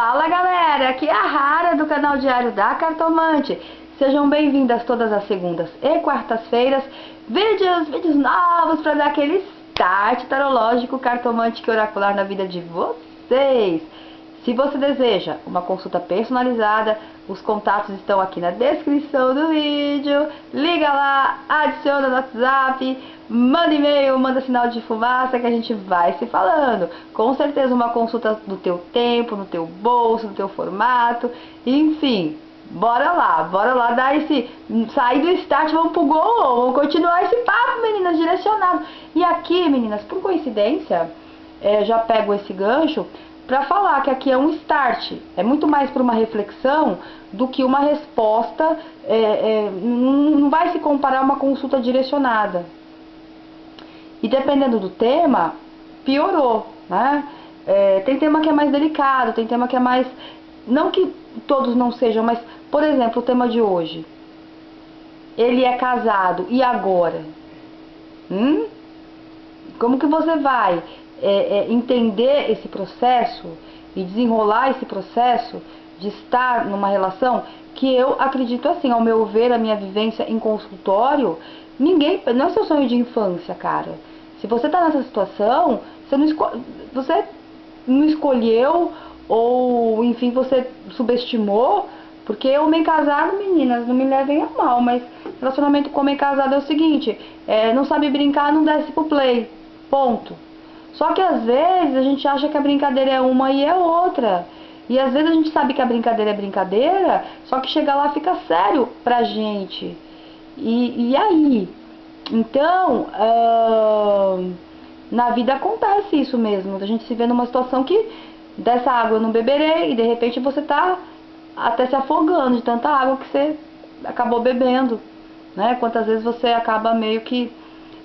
Fala galera, aqui é a Rara do canal Diário da Cartomante. Sejam bem-vindas todas as segundas e quartas-feiras. Vídeos novos para dar aquele start tarológico, cartomante e oracular na vida de vocês. Se você deseja uma consulta personalizada, os contatos estão aqui na descrição do vídeo. Liga lá, adiciona no WhatsApp, manda e-mail, manda sinal de fumaça que a gente vai se falando. Com certeza uma consulta no teu tempo, no teu bolso, no teu formato, enfim. Bora lá dar sair do start, vamos pro gol, vamos continuar esse papo, meninas, direcionado. E aqui, meninas, por coincidência, já pego esse gancho para falar que aqui é um start, é muito mais para uma reflexão do que uma resposta, não vai se comparar a uma consulta direcionada. E dependendo do tema, piorou, né? Tem tema que é mais delicado, tem tema que é mais... Não que todos não sejam, mas, por exemplo, o tema de hoje. Ele é casado, e agora? Como que você vai entender esse processo e desenrolar esse processo de estar numa relação que eu acredito assim, ao meu ver, a minha vivência em consultório, não é seu sonho de infância, cara. Se você tá nessa situação, você não escolheu, ou enfim, você subestimou, porque homem casado, meninas, não me levem a mal, mas relacionamento com homem casado é o seguinte, não sabe brincar, não desce pro play, ponto. Só que às vezes a gente acha que a brincadeira é uma e é outra. E às vezes a gente sabe que a brincadeira é brincadeira, só que chega lá fica sério pra gente. E aí? Então, na vida acontece isso mesmo. A gente se vê numa situação que dessa água eu não beberei e de repente você tá até se afogando de tanta água que você acabou bebendo, né? Quantas vezes você acaba meio que,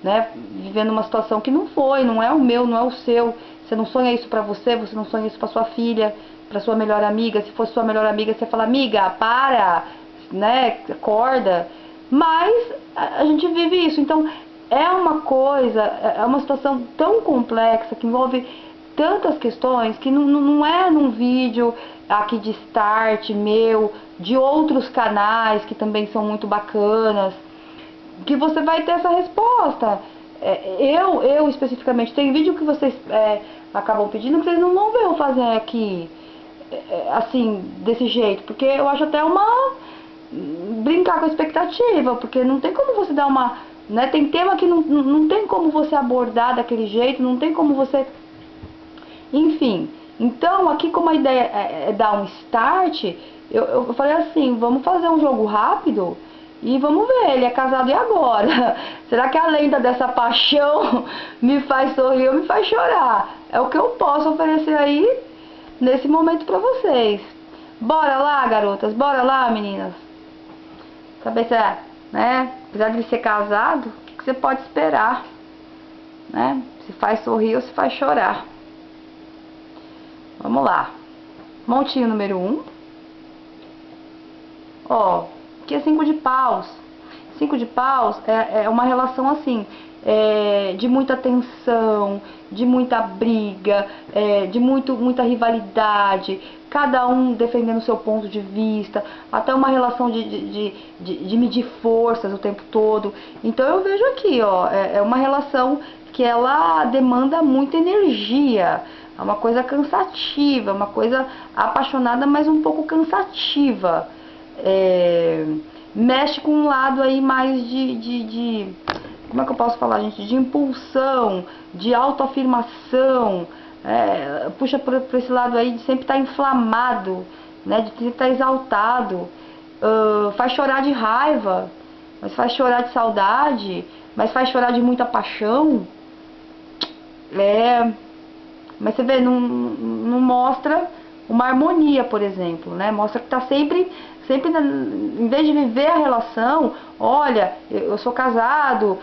né, vivendo uma situação que não é o meu, não é o seu. Você não sonha isso pra você não sonha isso pra sua filha, pra sua melhor amiga. Se fosse sua melhor amiga, você fala, amiga, para, né, acorda. Mas a gente vive isso, então é uma coisa, é uma situação tão complexa que envolve tantas questões que não é num vídeo aqui de start meu, de outros canais que também são muito bacanas, que você vai ter essa resposta. Eu especificamente, tem vídeo que vocês acabam pedindo que vocês não vão ver eu fazer aqui, assim, desse jeito, porque eu acho até brincar com a expectativa, porque não tem como você dar uma... Né, tem tema que não tem como você abordar daquele jeito, não tem como você... Enfim, então aqui como a ideia é dar um start, eu falei assim, vamos fazer um jogo rápido e vamos ver, ele é casado e agora? Será que a lenda dessa paixão me faz sorrir ou me faz chorar? É o que eu posso oferecer aí nesse momento pra vocês. Bora lá, garotas, bora lá, meninas. Saber se né, apesar de ele ser casado, o que você pode esperar, né? Se faz sorrir ou se faz chorar. Vamos lá. Montinho número 1. Ó, aqui é 5 de paus. 5 de paus é uma relação assim, de muita tensão, de muita briga, de muita rivalidade, cada um defendendo o seu ponto de vista, até uma relação de medir forças o tempo todo. Então eu vejo aqui, ó, é uma relação que ela demanda muita energia, é uma coisa cansativa, uma coisa apaixonada, mas um pouco cansativa. Mexe com um lado aí mais como é que eu posso falar, gente? De impulsão, de autoafirmação, puxa por esse lado aí de sempre estar inflamado, né? De sempre estar exaltado, faz chorar de raiva, mas faz chorar de saudade, mas faz chorar de muita paixão. Mas você vê, não mostra uma harmonia, por exemplo, né? Mostra que está sempre em vez de viver a relação, olha, eu sou casado,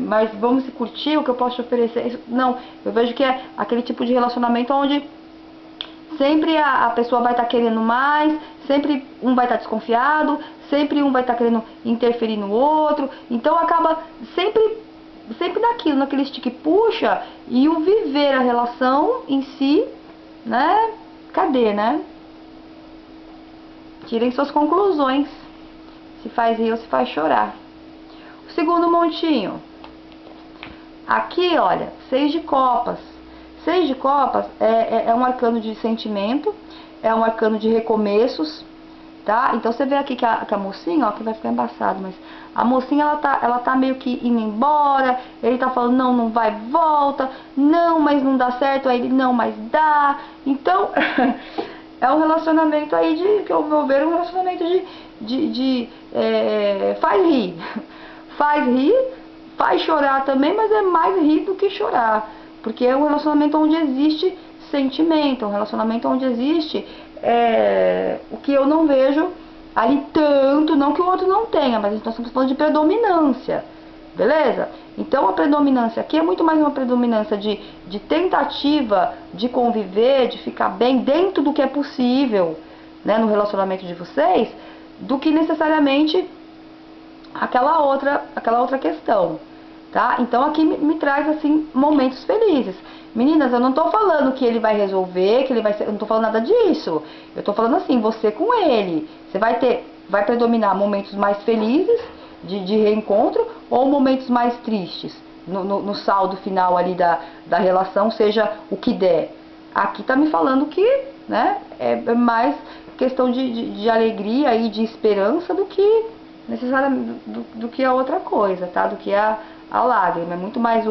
mas vamos se curtir, o que eu posso te oferecer? Não, eu vejo que é aquele tipo de relacionamento onde sempre a pessoa vai estar querendo mais, sempre um vai estar desconfiado, sempre um vai estar querendo interferir no outro, então acaba sempre naquele stick puxa, e o viver a relação em si, né, cadê, né? Tirem suas conclusões. Se faz rir ou se faz chorar. O segundo montinho. Aqui, olha, 6 de copas. 6 de copas é um arcano de sentimento, é um arcano de recomeços, tá? Então você vê aqui que a mocinha, ó, que vai ficar embaçado, mas a mocinha, ela tá meio que indo embora, ele tá falando, não, não vai, volta, não, mas não dá certo, aí ele, não, mas dá. Então, é um relacionamento aí que ao meu ver, um relacionamento faz rir. Faz rir, faz chorar também, mas é mais rir do que chorar. Porque é um relacionamento onde existe sentimento, um relacionamento onde existe o que eu não vejo ali tanto, não que o outro não tenha, mas nós estamos falando de predominância, beleza? Então a predominância aqui é muito mais uma predominância de tentativa de conviver, de ficar bem dentro do que é possível, né, no relacionamento de vocês, do que necessariamente aquela outra questão. Tá? Então aqui me traz assim momentos felizes. Meninas, eu não tô falando que ele vai resolver, que ele vai ser, eu não tô falando nada disso. Eu tô falando assim, você com ele, você vai predominar momentos mais felizes de reencontro ou momentos mais tristes no saldo final ali da relação, seja o que der. Aqui tá me falando que, né, é mais questão de alegria e de esperança do que necessariamente do que a outra coisa, tá? Do que a lágrima, é muito mais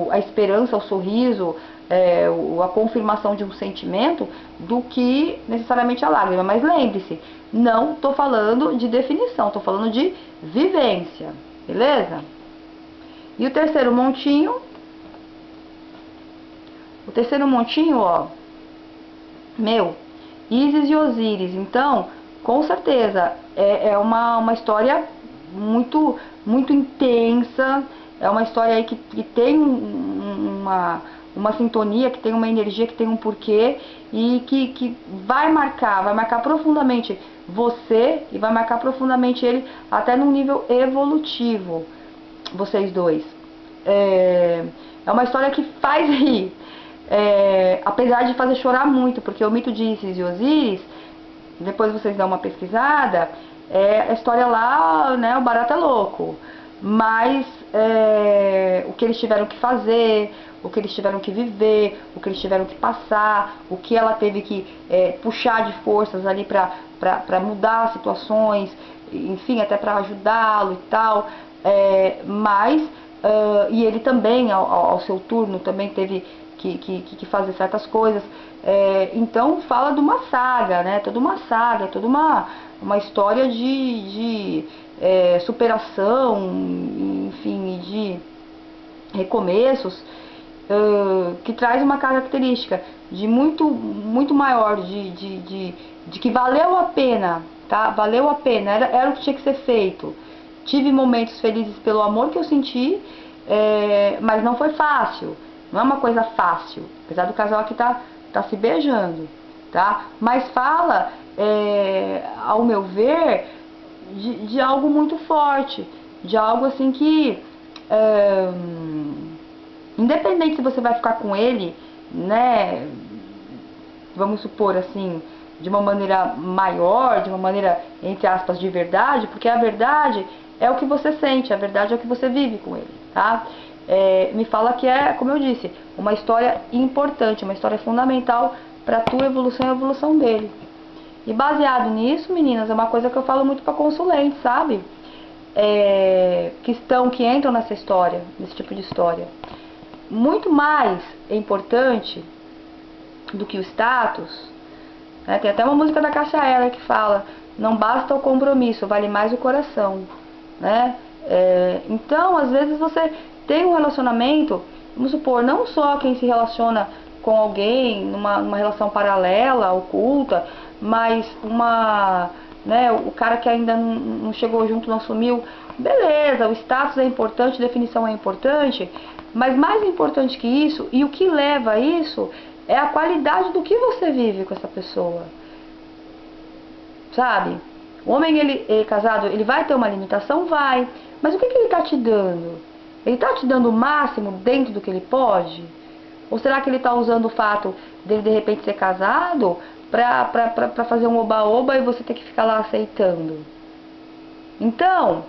a esperança, o sorriso, a confirmação de um sentimento do que necessariamente a lágrima. Mas lembre-se, não estou falando de definição, estou falando de vivência, beleza? E o terceiro montinho, ó, Ísis e Osíris. Então, com certeza, é uma história muito, muito intensa, é uma história aí que tem uma sintonia, que tem uma energia, que tem um porquê e que vai marcar profundamente você e vai marcar profundamente ele até num nível evolutivo, vocês dois. É uma história que faz rir, apesar de fazer chorar muito, porque o mito de Ísis e Osíris, depois vocês dão uma pesquisada, a história lá, né, o barato é louco, mas o que eles tiveram que fazer, o que eles tiveram que viver, o que eles tiveram que passar, o que ela teve que puxar de forças ali pra mudar situações, enfim, até pra ajudá-lo e tal, e ele também, ao seu turno, também teve que fazer certas coisas. Então fala de uma saga, né? Toda uma saga, toda uma história de superação, enfim, de recomeços, que traz uma característica de muito maior, de que valeu a pena, tá? Valeu a pena, era o que tinha que ser feito. Tive momentos felizes pelo amor que eu senti, mas não foi fácil. Não é uma coisa fácil, apesar do casal aqui tá se beijando, tá? Mas fala, ao meu ver, de algo muito forte, de algo assim que, independente se você vai ficar com ele, né, vamos supor assim, de uma maneira maior, de uma maneira, entre aspas, de verdade, porque a verdade é o que você sente, a verdade é o que você vive com ele, tá? Me fala que como eu disse, uma história importante, uma história fundamental para a tua evolução e a evolução dele. E baseado nisso, meninas, é uma coisa que eu falo muito para consulentes, sabe? Que entram nessa história, nesse tipo de história. Muito mais importante do que o status, né? Tem até uma música da Cássia Eller que fala: não basta o compromisso, vale mais o coração, né? Então, às vezes você tem um relacionamento, vamos supor, não só quem se relaciona com alguém numa relação paralela, oculta, mas né, o cara que ainda não chegou junto, não assumiu, beleza, o status é importante, a definição é importante, mas mais importante que isso, e o que leva a isso, é a qualidade do que você vive com essa pessoa, sabe? O homem, ele casado, ele vai ter uma limitação? Vai, mas o que ele está te dando? Ele está te dando o máximo dentro do que ele pode? Ou será que ele está usando o fato dele de repente ser casado pra fazer um oba-oba e você ter que ficar lá aceitando? Então,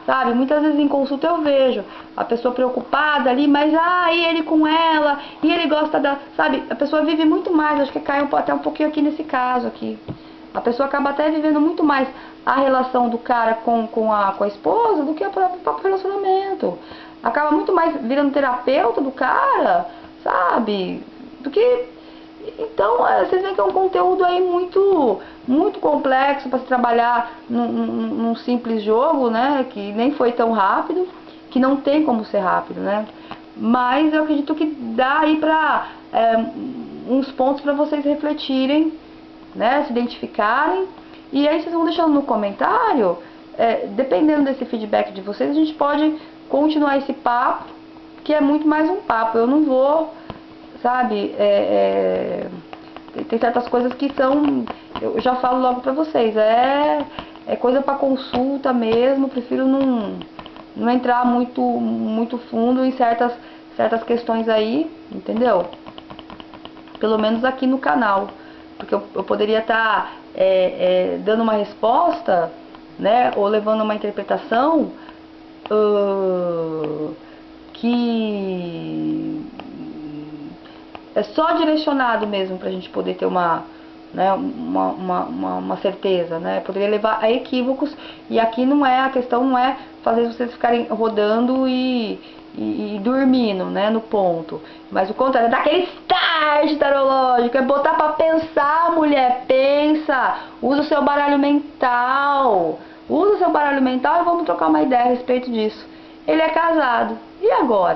sabe, muitas vezes em consulta eu vejo a pessoa preocupada ali, mas e ele com ela, e ele gosta da, sabe, a pessoa vive muito mais, acho que cai até um pouquinho aqui nesse caso aqui. A pessoa acaba até vivendo muito mais a relação do cara com a esposa do que o próprio relacionamento. Acaba muito mais virando terapeuta do cara, sabe, do que... Então, vocês veem que é um conteúdo aí muito complexo para se trabalhar num simples jogo, né? Que nem foi tão rápido, que não tem como ser rápido, né? Mas eu acredito que dá aí para uns pontos para vocês refletirem, né? Se identificarem. E aí vocês vão deixando no comentário, dependendo desse feedback de vocês, a gente pode continuar esse papo, que é muito mais um papo. Eu não vou... Sabe, tem certas coisas que são, eu já falo logo pra vocês, é coisa pra consulta mesmo, prefiro não entrar muito fundo em certas questões aí, entendeu? Pelo menos aqui no canal, porque eu poderia estar dando uma resposta, né, ou levando uma interpretação que... é só direcionado mesmo pra gente poder ter uma certeza, né? Poderia levar a equívocos, e aqui a questão não é fazer vocês ficarem rodando e dormindo, né, no ponto. Mas o contrário, é dar aquele start tarológico, é botar pra pensar, mulher, pensa, usa o seu baralho mental, e vamos trocar uma ideia a respeito disso. Ele é casado, e agora?